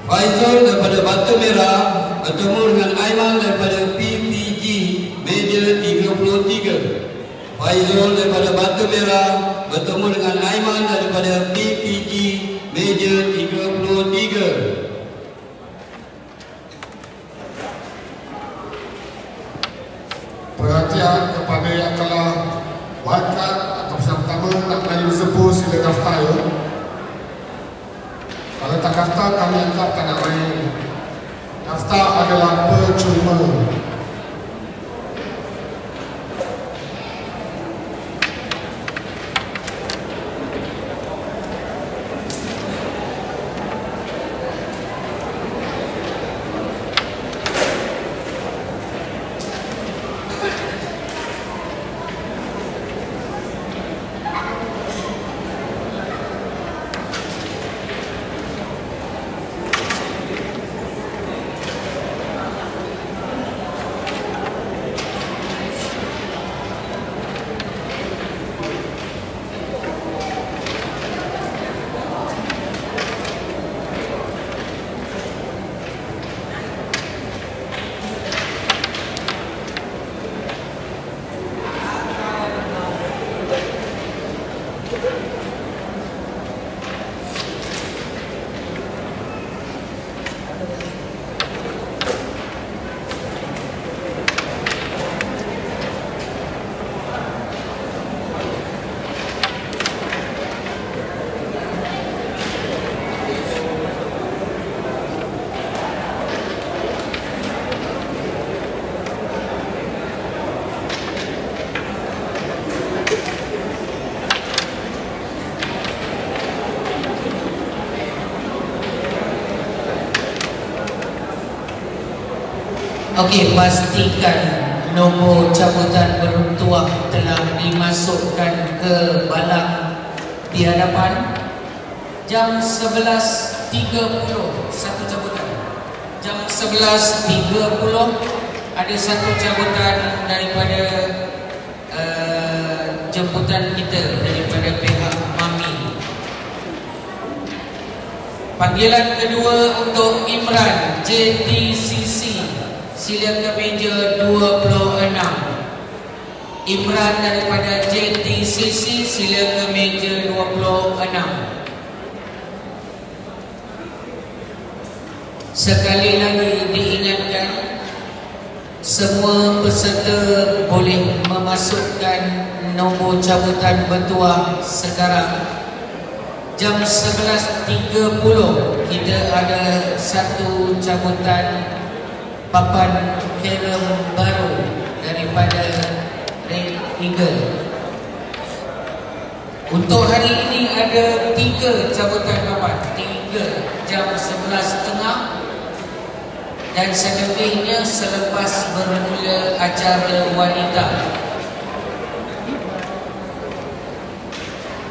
Faizul daripada Batu Merah bertemu dengan Aiman daripada PPG meja 33. Faizul daripada Batu Merah bertemu dengan Aiman daripada PPG meja 33. Perhatian kepada yang telah wildcard atau yang pertama nak main bersepu, sila daftar ya. Kalau tak daftar, kami anggap tak nak main. Daftar adalah percuma. Okey, pastikan nombor cabutan bertuah telah dimasukkan ke balak di hadapan. Jam 11.30 satu cabutan. Jam 11.30 ada satu cabutan daripada jemputan kita daripada pihak Mami. Panggilan kedua untuk Imran JTCC, sila ke meja 26. Imran daripada JTCC, sila ke meja 26. Sekali lagi diingatkan, semua peserta boleh memasukkan nombor cabutan bertuah sekarang. Jam 11.30 kita ada satu cabutan papan kerem baru daripada Red Eagle. Untuk hari ini ada 3 cabutan papan, 3 jam 11.30 dan selebihnya selepas bermula acara wanita.